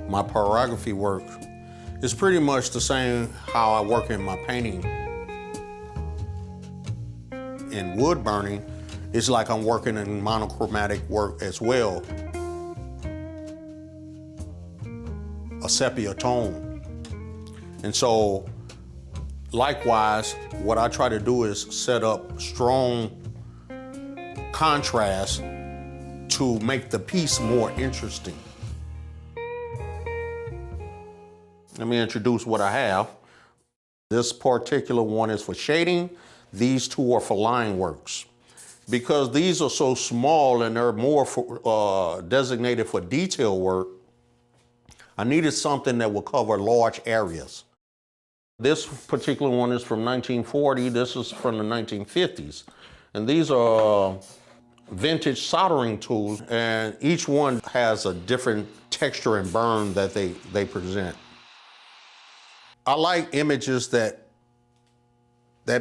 My pyrography work is pretty much the same how I work in my painting. In wood burning, it's like I'm working in monochromatic work as well. A sepia tone. And so, likewise, what I try to do is set up strong contrast to make the piece more interesting. Let me introduce what I have. This particular one is for shading. These two are for line works. Because these are so small and they're more designated for detail work, I needed something that would cover large areas. This particular one is from 1940. This is from the 1950s. And these are vintage soldering tools, and each one has a different texture and burn that they present. I like images that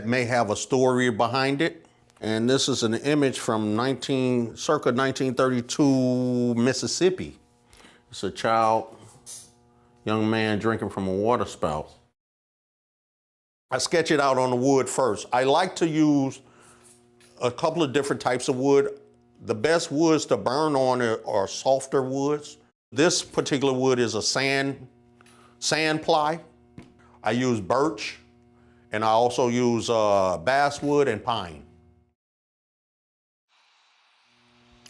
may have a story behind it. And this is an image from circa 1932 Mississippi. It's a young man drinking from a water spout. I sketch it out on the wood first. I like to use a couple of different types of wood. The best woods to burn on are softer woods. This particular wood is a sand ply. I use birch, and I also use basswood and pine.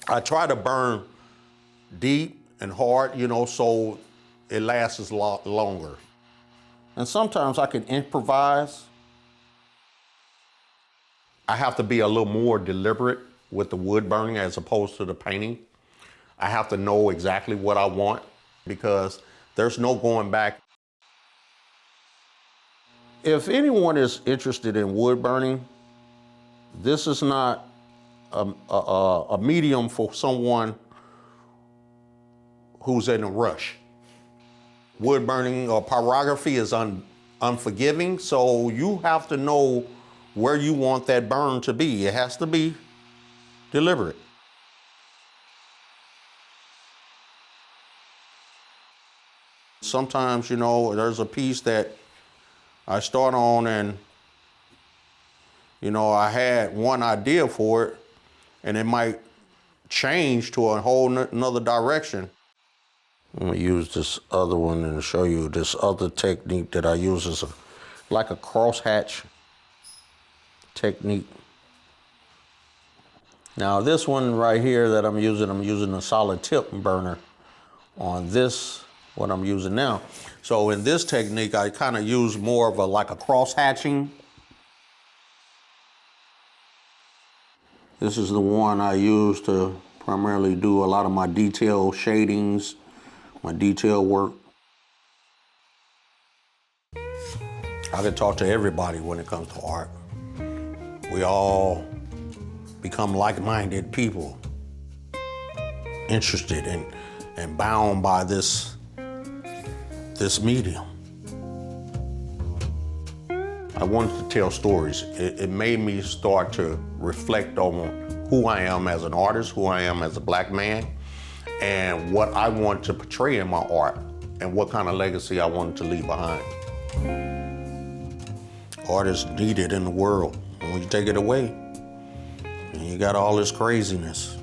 I try to burn deep and hard, so it lasts a lot longer. And sometimes I can improvise. I have to be a little more deliberate with the wood burning as opposed to the painting. I have to know exactly what I want because there's no going back. If anyone is interested in wood burning, this is not a medium for someone who's in a rush. Wood burning or pyrography is unforgiving, so you have to know where you want that burn to be. It has to be deliberate. Sometimes, there's a piece that I start on and, I had one idea for it and it might change to a whole another direction. I'm gonna use this other one and show you this other technique that I use as like a crosshatch technique. Now this one right here that I'm using a solid tip burner on this, what I'm using now. So in this technique, I kind of use more of like a cross hatching. This is the one I use to primarily do a lot of my detail shadings, my detail work. I can talk to everybody when it comes to art. We all become like-minded people, interested and bound by this medium. I wanted to tell stories. It made me start to reflect on who I am as an artist, who I am as a black man, and what I want to portray in my art, and what kind of legacy I wanted to leave behind. Art is needed in the world. And when you take it away, you got all this craziness.